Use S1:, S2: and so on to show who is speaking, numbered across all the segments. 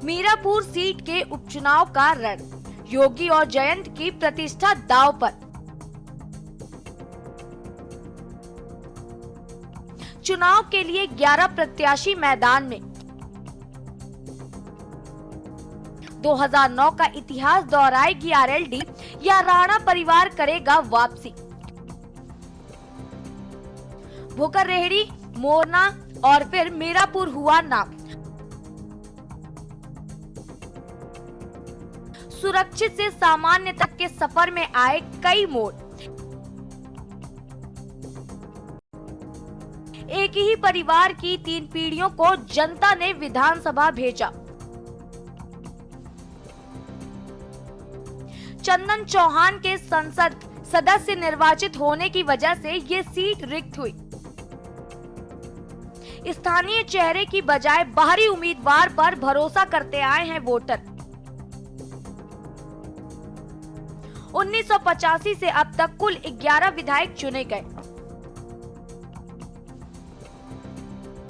S1: Mirapur seat के उपचुनाव का रण, योगी और जयंत की प्रतिष्ठा दांव पर। चुनाव के लिए 11 प्रत्याशी मैदान में। 2009 का इतिहास दोहराएगी आरएलडी या राणा परिवार करेगा वापसी। भोकर रेहड़ी, मोरना और फिर मीरापुर हुआ नाम। सुरक्षित से सामान्य तक के सफर में आए कई मोड़। एक ही परिवार की 3 पीढ़ियों को जनता ने विधानसभा भेजा। चंदन चौहान के संसद सदस्य निर्वाचित होने की वजह से ये सीट रिक्त हुई। स्थानीय चेहरे की बजाय बाहरी उम्मीदवार पर भरोसा करते आए हैं वोटर। 1985 से अब तक कुल 11 विधायक चुने गए।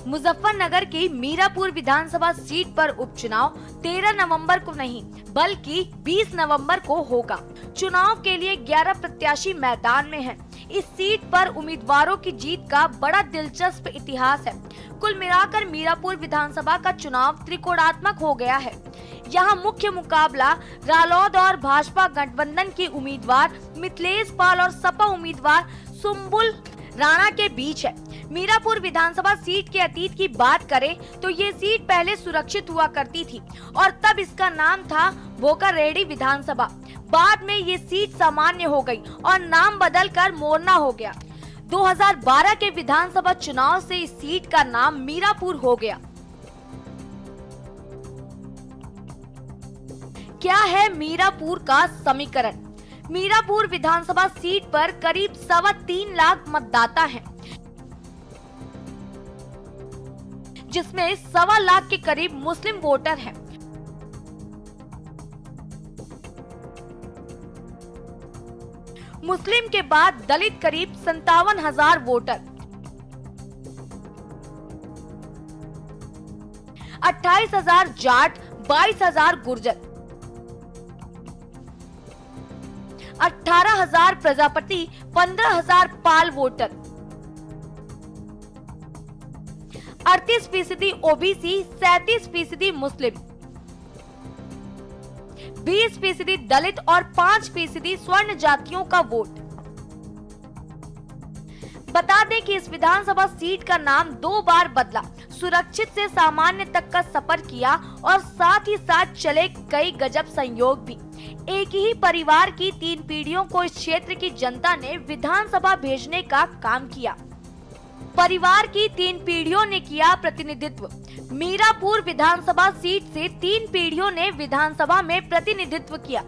S1: मुजफ्फरनगर की मीरापुर विधानसभा सीट पर उपचुनाव 13 नवंबर को नहीं बल्कि 20 नवंबर को होगा। चुनाव के लिए 11 प्रत्याशी मैदान में हैं। इस सीट पर उम्मीदवारों की जीत का बड़ा दिलचस्प इतिहास है। कुल मिलाकर मीरापुर विधानसभा का चुनाव त्रिकोणात्मक हो गया है। यहाँ मुख्य मुकाबला रालोद और भाजपा गठबंधन के उम्मीदवार मिथिलेश पाल और सपा उम्मीदवार सुम्बुल राणा के बीच है। मीरापुर विधानसभा सीट के अतीत की बात करें तो ये सीट पहले सुरक्षित हुआ करती थी और तब इसका नाम था भोकर रेहड़ी विधानसभा। बाद में ये सीट सामान्य हो गई और नाम बदलकर मोरना हो गया। 2012 के विधानसभा चुनाव से इस सीट का नाम मीरापुर हो गया। क्या है मीरापुर का समीकरण? मीरापुर विधानसभा सीट पर करीब 3.25 लाख मतदाता हैं, जिसमें 1.25 लाख के करीब मुस्लिम वोटर हैं। मुस्लिम के बाद दलित करीब 57,000 वोटर, 28,000 जाट, 22,000 गुर्जर, 18,000 प्रजापति, 15,000 पाल वोटर, 38% ओबीसी, 37% मुस्लिम, 20% दलित और 5% स्वर्ण जातियों का वोट। बता दें कि इस विधानसभा सीट का नाम 2 बार बदला, सुरक्षित से सामान्य तक का सफर किया और साथ ही साथ चले कई गजब संयोग भी। एक ही परिवार की 3 पीढ़ियों को इस क्षेत्र की जनता ने विधानसभा भेजने का काम किया। परिवार की 3 पीढ़ियों ने किया प्रतिनिधित्व। मीरापुर विधानसभा सीट से 3 पीढ़ियों ने विधानसभा में प्रतिनिधित्व किया।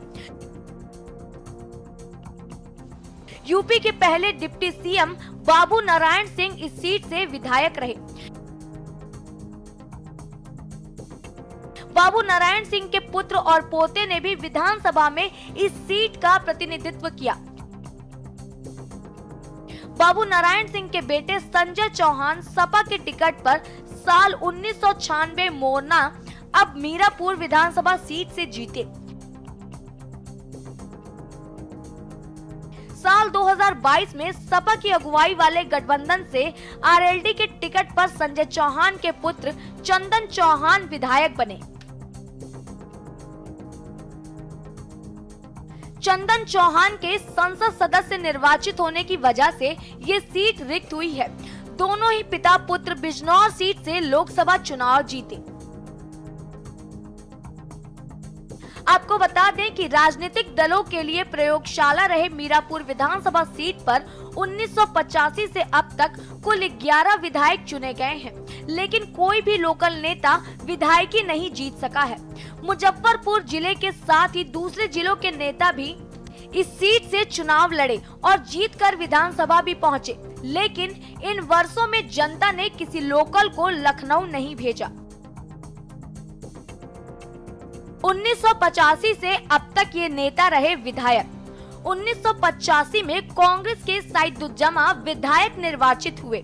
S1: यूपी के पहले डिप्टी सीएम बाबू नारायण सिंह इस सीट से विधायक रहे। बाबू नारायण सिंह के पुत्र और पोते ने भी विधानसभा में इस सीट का प्रतिनिधित्व किया। बाबू नारायण सिंह के बेटे संजय चौहान सपा के टिकट पर साल 1996 मोरना अब मीरापुर विधानसभा सीट से जीते। साल 2022 में सपा की अगुवाई वाले गठबंधन से आरएलडी के टिकट पर संजय चौहान के पुत्र चंदन चौहान विधायक बने। चंदन चौहान के संसद सदस्य निर्वाचित होने की वजह से ये सीट रिक्त हुई है। दोनों ही पिता पुत्र बिजनौर सीट से लोकसभा चुनाव जीते। आपको बता दें कि राजनीतिक दलों के लिए प्रयोगशाला रहे मीरापुर विधानसभा सीट पर 1985 से अब तक कुल 11 विधायक चुने गए हैं, लेकिन कोई भी लोकल नेता विधायकी नहीं जीत सका है। मुजफ्फरपुर जिले के साथ ही दूसरे जिलों के नेता भी इस सीट से चुनाव लड़े और जीतकर विधानसभा भी पहुंचे, लेकिन इन वर्षों में जनता ने किसी लोकल को लखनऊ नहीं भेजा। 1985 से अब तक ये नेता रहे विधायक। 1985 में कांग्रेस के सईदुज्जमा विधायक निर्वाचित हुए।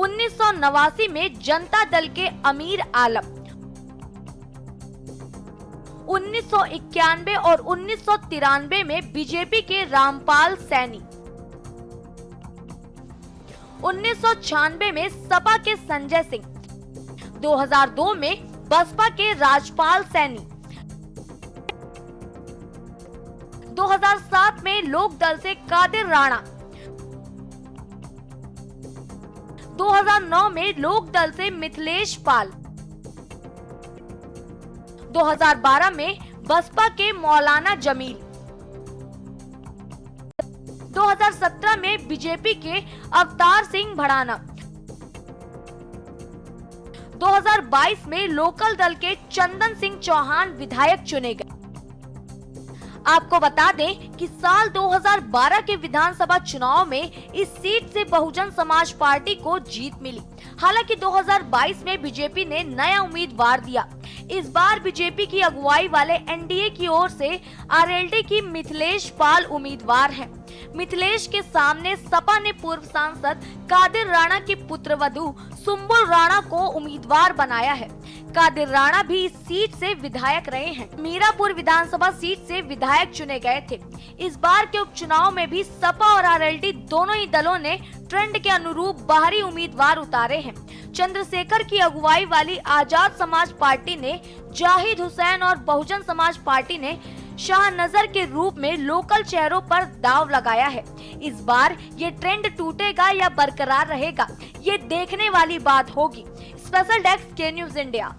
S1: 1989 में जनता दल के अमीर आलम, 1991 और 1993 में बीजेपी के रामपाल सैनी, 1996 में सपा के संजय सिंह, 2002 में बसपा के राजपाल सैनी, 2007 में लोकदल से कादिर राणा, 2009 में लोकदल से मिथिलेश पाल, 2012 में बसपा के मौलाना जमील, 2017 में बीजेपी के अवतार सिंह भड़ाना, 2022 में लोकल दल के चंदन सिंह चौहान विधायक चुने गए। आपको बता दें कि साल 2012 के विधानसभा चुनाव में इस सीट से बहुजन समाज पार्टी को जीत मिली। हालांकि 2022 में बीजेपी ने नया उम्मीदवार दिया। इस बार बीजेपी की अगुवाई वाले एनडीए की ओर से आरएलडी की मिथिलेश पाल उम्मीदवार हैं। मिथिलेश के सामने सपा ने पूर्व सांसद कादिर राणा की पुत्रवधू सुंबुल राणा को उम्मीदवार बनाया है। कादिर राणा भी इस सीट से विधायक रहे हैं। मीरापुर विधानसभा सीट से विधायक चुने गए थे। इस बार के उपचुनाव में भी सपा और आरएलडी दोनों ही दलों ने ट्रेंड के अनुरूप बाहरी उम्मीदवार उतारे हैं। चंद्रशेखर की अगुवाई वाली आजाद समाज पार्टी ने जाहिद हुसैन और बहुजन समाज पार्टी ने शाहनजर के रूप में लोकल चेहरों पर दांव लगाया है। इस बार ये ट्रेंड टूटेगा या बरकरार रहेगा, ये देखने वाली बात होगी। स्पेशल डेस्क के न्यूज़ इंडिया।